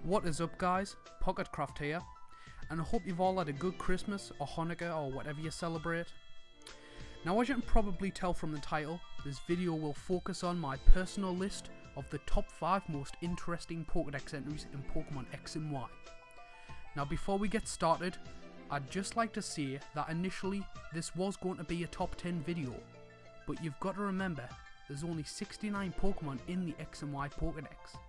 What is up guys, Pocketcraft here, and I hope you've all had a good Christmas or Hanukkah or whatever you celebrate. Now as you can probably tell from the title, this video will focus on my personal list of the top 5 most interesting Pokedex entries in Pokemon X and Y. Now before we get started, I'd just like to say that initially this was going to be a top 10 video, but you've got to remember there's only 69 Pokemon in the X and Y Pokedex,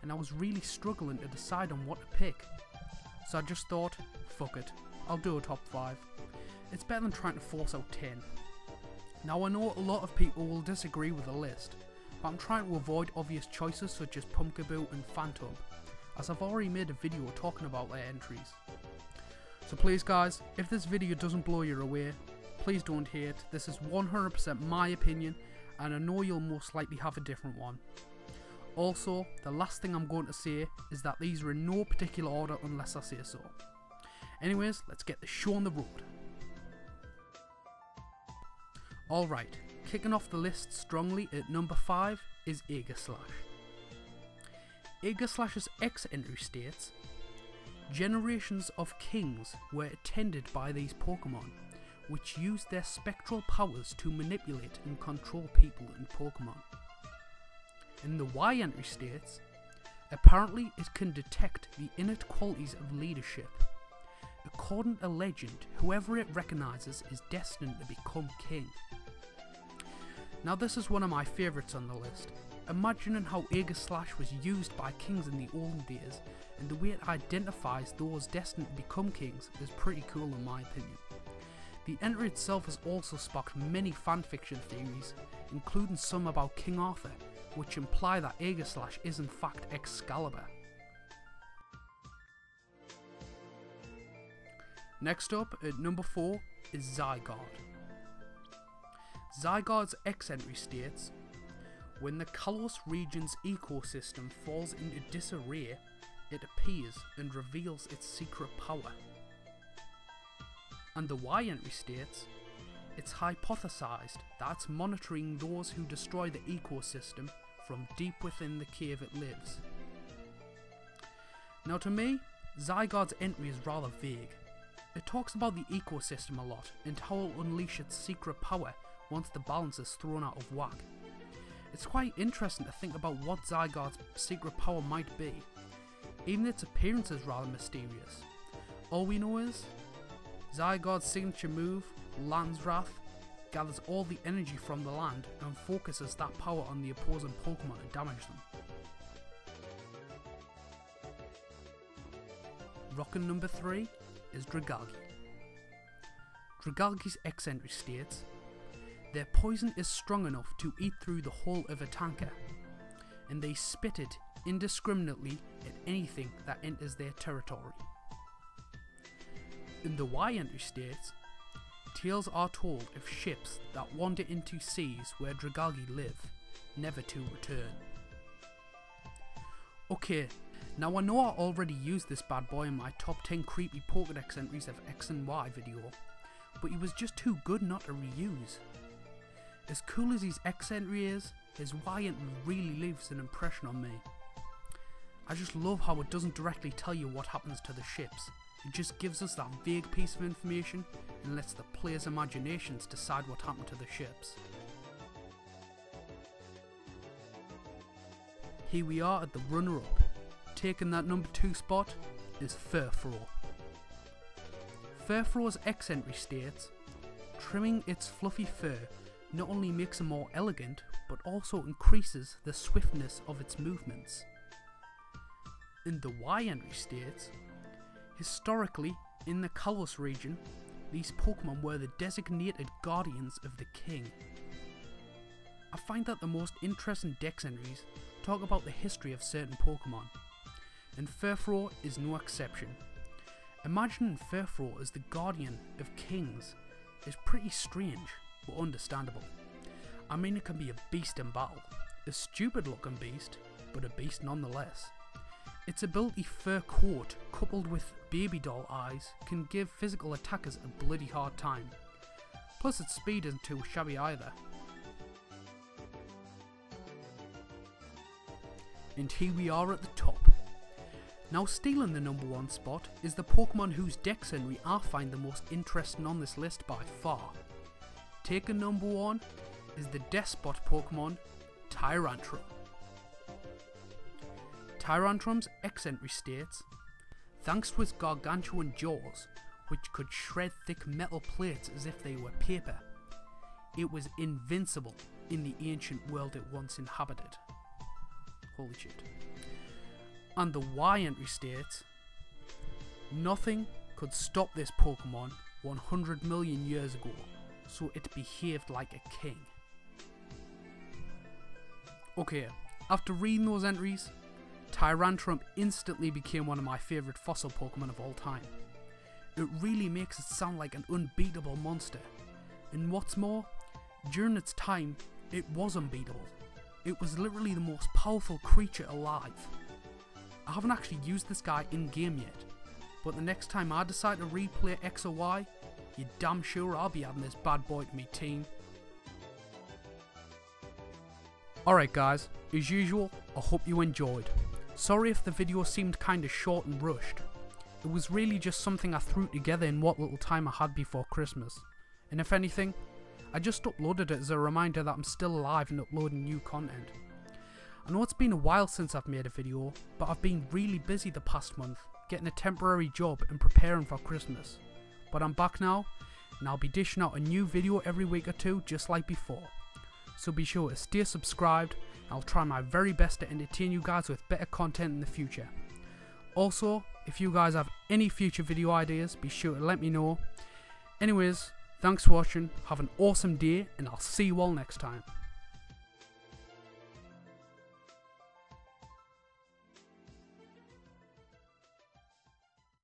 and I was really struggling to decide on what to pick. So I just thought, fuck it, I'll do a top 5. It's better than trying to force out 10. Now I know a lot of people will disagree with the list, but I'm trying to avoid obvious choices such as Pumpkaboo and Phantom, as I've already made a video talking about their entries. So please guys, if this video doesn't blow you away, please don't hate. This is 100% my opinion, and I know you'll most likely have a different one. Also, the last thing I'm going to say is that these are in no particular order unless I say so. Anyways, let's get the show on the road. Alright, kicking off the list strongly at number 5 is Aegislash. Aegislash's X entry states, generations of kings were attended by these Pokemon, which used their spectral powers to manipulate and control people in Pokemon. In the Y entry states, apparently it can detect the innate qualities of leadership. According to legend, whoever it recognises is destined to become king. Now this is one of my favourites on the list. Imagining how Aegislash was used by kings in the olden days, and the way it identifies those destined to become kings is pretty cool in my opinion. The entry itself has also sparked many fanfiction theories, including some about King Arthur, which imply that Aegislash is in fact Excalibur. Next up at number 4 is Zygarde. Zygarde's X entry states, when the Kalos region's ecosystem falls into disarray, it appears and reveals its secret power. And the Y entry states, it's hypothesized that it's monitoring those who destroy the ecosystem from deep within the cave it lives. Now to me, Zygarde's entry is rather vague. It talks about the ecosystem a lot and how it will unleash its secret power once the balance is thrown out of whack. It's quite interesting to think about what Zygarde's secret power might be. Even its appearance is rather mysterious. All we know is, Zygarde's signature move, Land's Wrath, gathers all the energy from the land and focuses that power on the opposing Pokemon to damage them. Rockin' number 3 is Dragalge. Dragalge's X entry states, their poison is strong enough to eat through the hull of a tanker, and they spit it indiscriminately at anything that enters their territory. In the Y entry states, tales are told of ships that wander into seas where Dragalge live, never to return. Okay, now I know I already used this bad boy in my top 10 creepy Pokedex entries of X and Y video, but he was just too good not to reuse. As cool as his X entry is, his Y entry really leaves an impression on me. I just love how it doesn't directly tell you what happens to the ships. It just gives us that vague piece of information and lets the player's imaginations decide what happened to the ships. Here we are at the runner-up. Taking that number 2 spot is Furfrou. Furfrou's X entry states, trimming its fluffy fur not only makes it more elegant, but also increases the swiftness of its movements. In the Y entry states, historically, in the Kalos region, these Pokemon were the designated guardians of the king. I find that the most interesting Dex entries talk about the history of certain Pokemon, and Furfrou is no exception. Imagining Furfrou as the guardian of kings is pretty strange, but understandable. I mean, it can be a beast in battle, a stupid looking beast, but a beast nonetheless. Its ability Fur Coat, coupled with baby doll eyes, can give physical attackers a bloody hard time. Plus its speed isn't too shabby either. And here we are at the top. Now stealing the number 1 spot is the Pokemon whose dex entry I find the most interesting on this list by far. Taking number 1 is the Despot Pokemon, Tyrantrum. Tyrantrum's X entry states, thanks to its gargantuan jaws, which could shred thick metal plates as if they were paper, it was invincible in the ancient world it once inhabited. Holy shit. And the Y entry states, nothing could stop this Pokemon 100 million years ago, so it behaved like a king. Okay, after reading those entries, Tyrantrum instantly became one of my favourite fossil Pokemon of all time. It really makes it sound like an unbeatable monster, and what's more, during its time, it was unbeatable. It was literally the most powerful creature alive. I haven't actually used this guy in game yet, but the next time I decide to replay X or Y, you're damn sure I'll be adding this bad boy to my team. Alright guys, as usual, I hope you enjoyed. Sorry if the video seemed kinda short and rushed. It was really just something I threw together in what little time I had before Christmas. And if anything, I just uploaded it as a reminder that I'm still alive and uploading new content. I know it's been a while since I've made a video, but I've been really busy the past month, getting a temporary job and preparing for Christmas. But I'm back now, and I'll be dishing out a new video every week or two just like before. So be sure to stay subscribed, and I'll try my very best to entertain you guys with better content in the future. Also, if you guys have any future video ideas, be sure to let me know. Anyways, thanks for watching, have an awesome day, and I'll see you all next time.